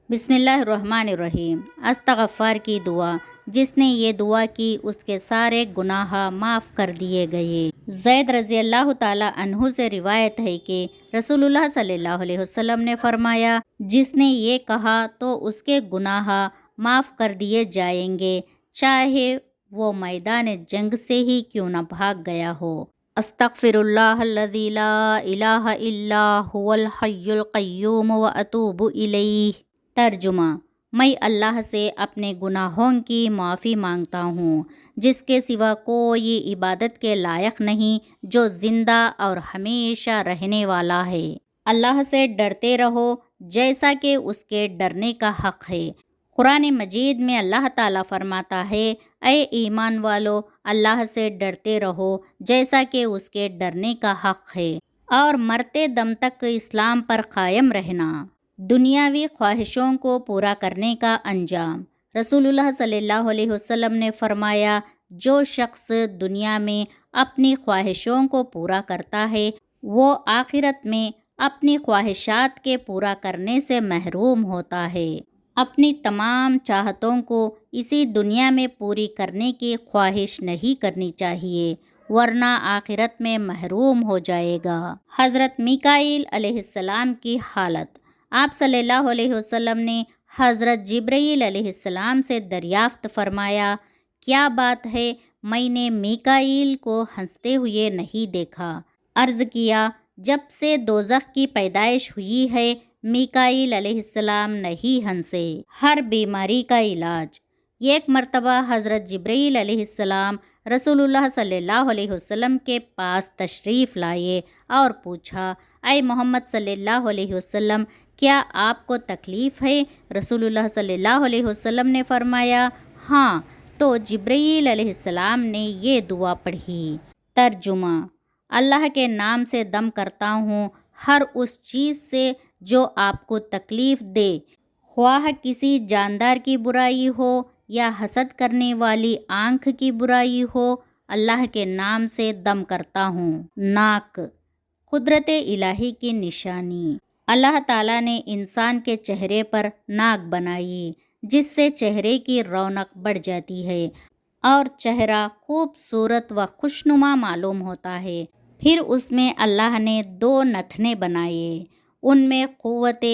بسم اللہ الرحمن الرحیم۔ استغفار کی دعا۔ جس نے یہ دعا کی اس کے سارے گناہ معاف کر دیے گئے۔ زید رضی اللہ تعالی عنہ سے روایت ہے کہ رسول اللہ صلی اللہ علیہ وسلم نے فرمایا، جس نے یہ کہا تو اس کے گناہ معاف کر دیے جائیں گے، چاہے وہ میدان جنگ سے ہی کیوں نہ بھاگ گیا ہو۔ استغفر اللہ الذی لا الہ الا هو الحی القیوم واتوب الیہ۔ ترجمہ: میں اللہ سے اپنے گناہوں کی معافی مانگتا ہوں جس کے سوا کوئی عبادت کے لائق نہیں، جو زندہ اور ہمیشہ رہنے والا ہے۔ اللہ سے ڈرتے رہو جیسا کہ اس کے ڈرنے کا حق ہے۔ قرآن مجید میں اللہ تعالیٰ فرماتا ہے، اے ایمان والو، اللہ سے ڈرتے رہو جیسا کہ اس کے ڈرنے کا حق ہے، اور مرتے دم تک اسلام پر قائم رہنا۔ دنیاوی خواہشوں کو پورا کرنے کا انجام۔ رسول اللہ صلی اللہ علیہ وسلم نے فرمایا، جو شخص دنیا میں اپنی خواہشوں کو پورا کرتا ہے وہ آخرت میں اپنی خواہشات کے پورا کرنے سے محروم ہوتا ہے۔ اپنی تمام چاہتوں کو اسی دنیا میں پوری کرنے کی خواہش نہیں کرنی چاہیے، ورنہ آخرت میں محروم ہو جائے گا۔ حضرت میکائیل علیہ السلام کی حالت۔ آپ صلی اللہ علیہ وسلم نے حضرت جبرائیل علیہ السلام سے دریافت فرمایا، کیا بات ہے، میں نے میکائیل کو ہنستے ہوئے نہیں دیکھا۔ عرض کیا، جب سے دوزخ کی پیدائش ہوئی ہے میکائیل علیہ السلام نہیں ہنسے۔ ہر بیماری کا علاج۔ ایک مرتبہ حضرت جبرائیل علیہ السلام رسول اللہ صلی اللہ علیہ وسلم کے پاس تشریف لائے اور پوچھا، اے محمد صلی اللہ علیہ وسلم، کیا آپ کو تکلیف ہے؟ رسول اللہ صلی اللہ علیہ وسلم نے فرمایا، ہاں۔ تو جبرائیل علیہ السلام نے یہ دعا پڑھی۔ ترجمہ: اللہ کے نام سے دم کرتا ہوں ہر اس چیز سے جو آپ کو تکلیف دے، خواہ کسی جاندار کی برائی ہو یا حسد کرنے والی آنکھ کی برائی ہو، اللہ کے نام سے دم کرتا ہوں۔ ناک، قدرت الہی کی نشانی۔ اللہ تعالیٰ نے انسان کے چہرے پر ناک بنائی جس سے چہرے کی رونق بڑھ جاتی ہے اور چہرہ خوبصورت و خوشنما معلوم ہوتا ہے۔ پھر اس میں اللہ نے 2 نتھنے بنائے، ان میں قوت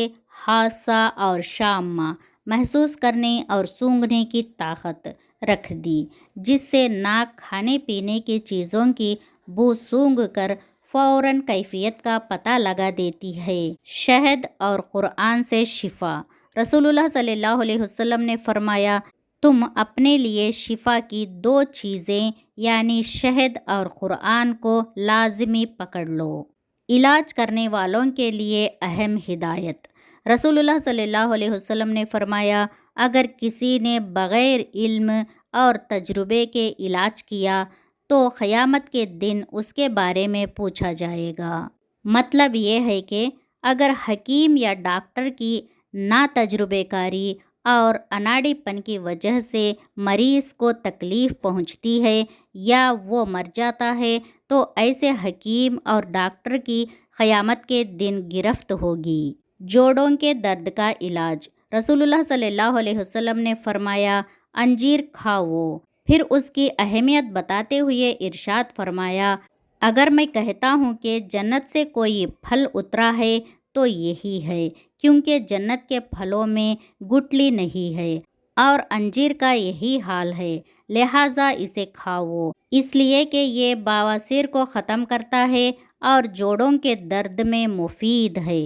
حاسہ اور شامہ، محسوس کرنے اور سونگھنے کی طاقت رکھ دی، جس سے ناک کھانے پینے کی چیزوں کی بو سونگھ کر فوراً کیفیت کا پتہ لگا دیتی ہے۔ شہد اور قرآن سے شفا۔ رسول اللہ صلی اللہ علیہ وسلم نے فرمایا، تم اپنے لیے شفا کی 2 چیزیں یعنی شہد اور قرآن کو لازمی پکڑ لو۔ علاج کرنے والوں کے لیے اہم ہدایت۔ رسول اللہ صلی اللہ علیہ وسلم نے فرمایا، اگر کسی نے بغیر علم اور تجربے کے علاج کیا تو قیامت کے دن اس کے بارے میں پوچھا جائے گا۔ مطلب یہ ہے کہ اگر حکیم یا ڈاکٹر کی ناتجربے کاری اور اناڑی پن کی وجہ سے مریض کو تکلیف پہنچتی ہے یا وہ مر جاتا ہے تو ایسے حکیم اور ڈاکٹر کی قیامت کے دن گرفت ہوگی۔ جوڑوں کے درد کا علاج۔ رسول اللہ صلی اللہ علیہ وسلم نے فرمایا، انجیر کھاؤ۔ پھر اس کی اہمیت بتاتے ہوئے ارشاد فرمایا، اگر میں کہتا ہوں کہ جنت سے کوئی پھل اترا ہے تو یہی ہے، کیونکہ جنت کے پھلوں میں گٹلی نہیں ہے، اور انجیر کا یہی حال ہے، لہٰذا اسے کھاؤ، اس لیے کہ یہ بواسیر کو ختم کرتا ہے اور جوڑوں کے درد میں مفید ہے۔